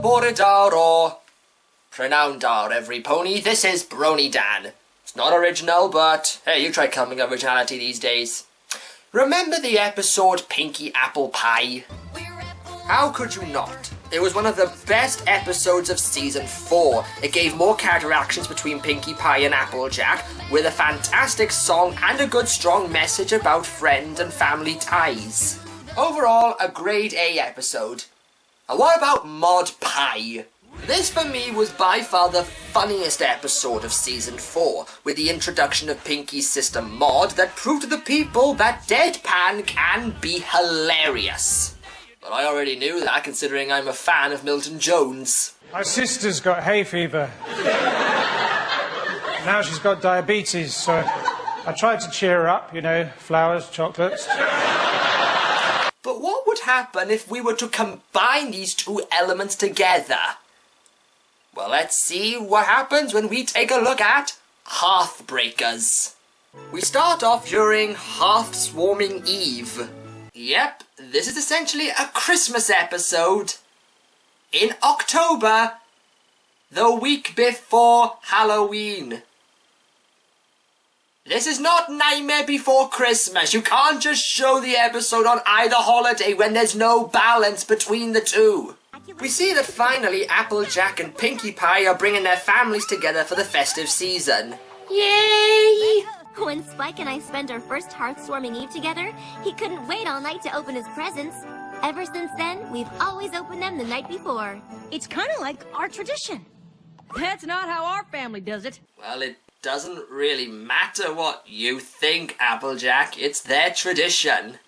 Boridar or Pronoundar, every pony. This is BronyDan. It's not original, but hey, you try coming up with originality these days. Remember the episode Pinky Apple Pie? How could you not? It was one of the best episodes of Season 4. It gave more character actions between Pinkie Pie and Applejack, with a fantastic song and a good strong message about friend and family ties. Overall, a grade A episode. And what about Mod Pie? This for me was by far the funniest episode of Season 4, with the introduction of Pinkie's sister Maud that proved to the people that deadpan can be hilarious. But I already knew that, considering I'm a fan of Milton Jones. My sister's got hay fever. Now she's got diabetes, so I tried to cheer her up, you know, flowers, chocolates. But what would happen if we were to combine these two elements together? Well, let's see what happens when we take a look at Hearthbreakers. We start off during Hearth-Swarming Eve. Yep, this is essentially a Christmas episode. In October, the week before Halloween. This is not Nightmare Before Christmas. You can't just show the episode on either holiday when there's no balance between the two. We see that finally Applejack and Pinkie Pie are bringing their families together for the festive season. Yay! When Spike and I spent our first Hearth-Swarming Eve together, he couldn't wait all night to open his presents. Ever since then, we've always opened them the night before. It's kind of like our tradition. That's not how our family does it. Well, it doesn't really matter what you think, Applejack. It's their tradition.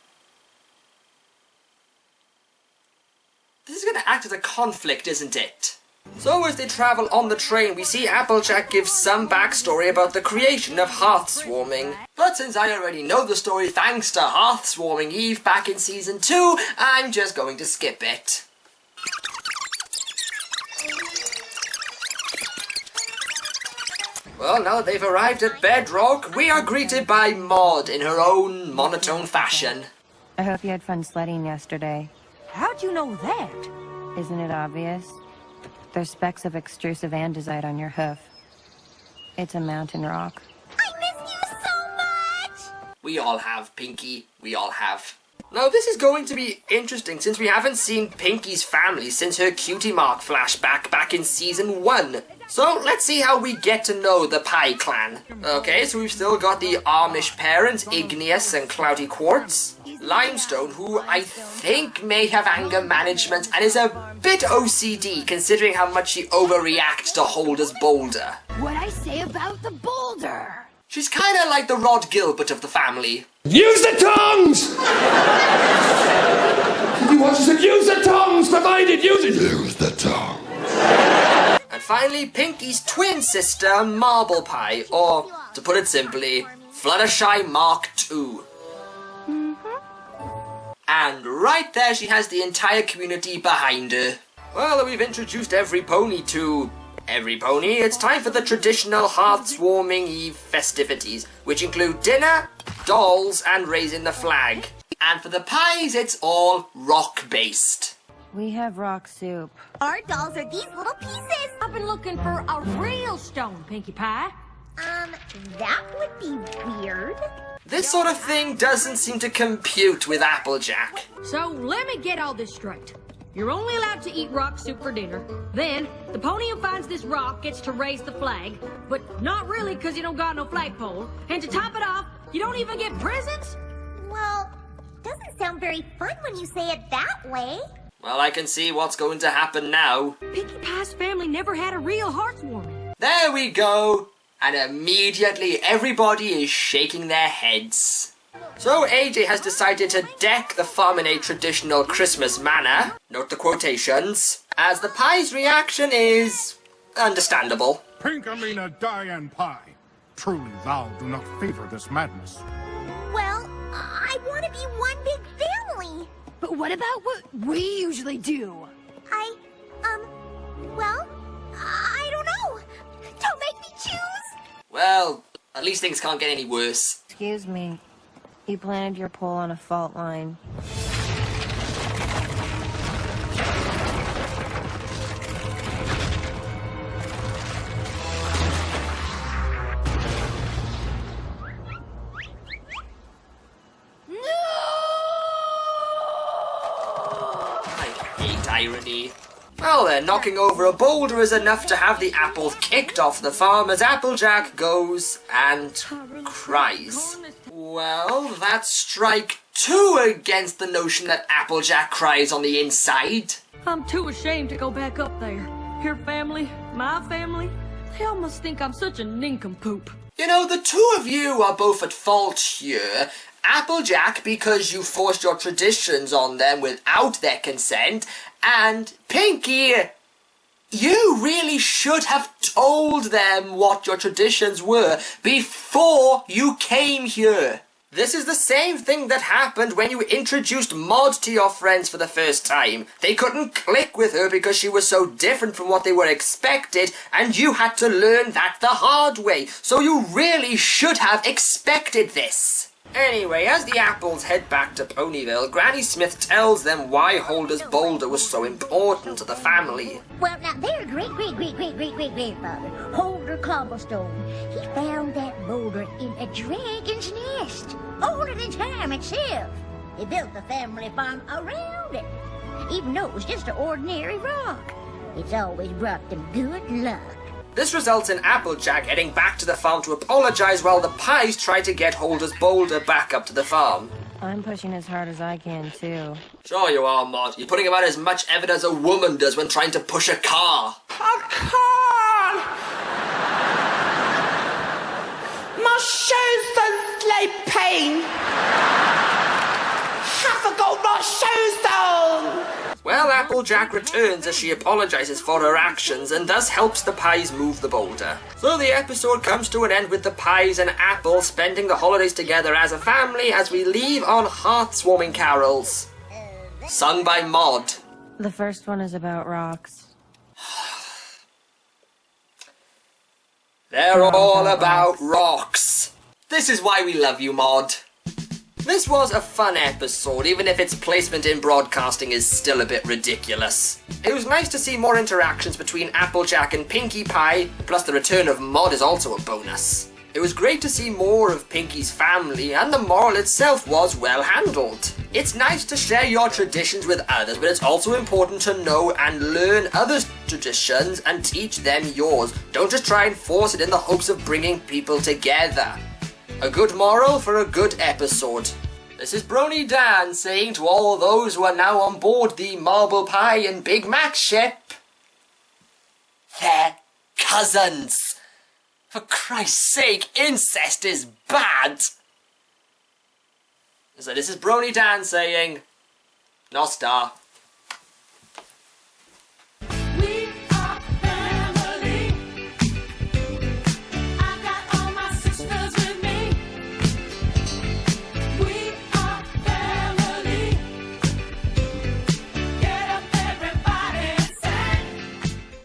This is going to act as a conflict, isn't it? So as they travel on the train, we see Applejack give some backstory about the creation of Hearth-Swarming. But since I already know the story thanks to Hearth-Swarming Eve back in Season 2, I'm just going to skip it. Well, now that they've arrived at Bedrock, we are greeted by Maud in her own monotone fashion. I hope you had fun sledding yesterday. How'd you know that? Isn't it obvious? There's specks of extrusive andesite on your hoof. It's a mountain rock. I miss you so much! We all have, Pinkie. We all have. Now this is going to be interesting since we haven't seen Pinkie's family since her Cutie Mark flashback back in Season 1. So let's see how we get to know the Pie Clan. Okay, so we've still got the Amish parents, Igneous and Cloudy Quartz. Limestone, who I think may have anger management and is a bit OCD considering how much she overreacts to Holder's boulder. What'd I say about the boulder? She's kinda like the Rod Gilbert of the family. Use the tongues! You want us to use the tongues, provided use the tongue. And finally, Pinkie's twin sister, Marble Pie, or, to put it simply, Fluttershy Mark II. And right there she has the entire community behind her. Well, we've introduced every pony to every pony. It's time for the traditional Hearth-Swarming Eve festivities, which include dinner, dolls, and raising the flag. And for the pies, it's all rock-based. We have rock soup. Our dolls are these little pieces. I've been looking for a real stone, Pinkie Pie. That would be weird. This sort of thing doesn't seem to compute with Applejack. So let me get all this straight. You're only allowed to eat rock soup for dinner. Then, the pony who finds this rock gets to raise the flag. But not really, because you don't got no flagpole. And to top it off, you don't even get presents? Well, doesn't sound very fun when you say it that way. Well, I can see what's going to happen now. Pinkie Pie's family never had a real Hearth-Warming. There we go. And immediately everybody is shaking their heads. So AJ has decided to deck the farm in a traditional Christmas manner, note the quotations, as the pie's reaction is understandable. Pinkamena Diane Pie, truly thou do not favor this madness. Well, I want to be one big family. But what about what we usually do? Well, I don't know. Don't make me choose. Well, at least things can't get any worse. Excuse me. You planted your pole on a fault line. sweet irony. Well then, knocking over a boulder is enough to have the apples kicked off the farm as Applejack goes and cries. Well, that's strike 2 against the notion that Applejack cries on the inside. I'm too ashamed to go back up there. Your family, my family, they all must think I'm such a nincompoop. You know, the two of you are both at fault here. Applejack, because you forced your traditions on them without their consent, and Pinky, you really should have told them what your traditions were before you came here. This is the same thing that happened when you introduced Maud to your friends for the first time. They couldn't click with her because she was so different from what they were expected, and you had to learn that the hard way. So you really should have expected this. Anyway, as the apples head back to Ponyville, Granny Smith tells them why Holder's boulder was so important to the family. Well, now, their great-great-great-great-great-great-grandfather, Holder Cobblestone, he found that boulder in a dragon's nest, older than time itself. He built the family farm around it, even though it was just an ordinary rock. It's always brought them good luck. This results in Applejack heading back to the farm to apologize while the Pies try to get Holder's boulder back up to the farm. I'm pushing as hard as I can, too. Sure you are, Maud. You're putting about as much effort as a woman does when trying to push a car. A car! My shoes don't sleeping! Have to go my shoes on! Well, Applejack returns as she apologizes for her actions and thus helps the Pies move the boulder. So the episode comes to an end with the Pies and Apple spending the holidays together as a family as we leave on hearth-warming carols. Sung by Maud. The first one is about rocks. They're all about rocks. This is why we love you, Maud. This was a fun episode, even if its placement in broadcasting is still a bit ridiculous. It was nice to see more interactions between Applejack and Pinkie Pie, plus the return of Maud is also a bonus. It was great to see more of Pinkie's family, and the moral itself was well handled. It's nice to share your traditions with others, but it's also important to know and learn others' traditions and teach them yours. Don't just try and force it in the hopes of bringing people together. A good moral for a good episode. This is BronyDan saying to all those who are now on board the Marble Pie and Big Mac ship, they're cousins. For Christ's sake, incest is bad. So this is BronyDan saying, Nostar.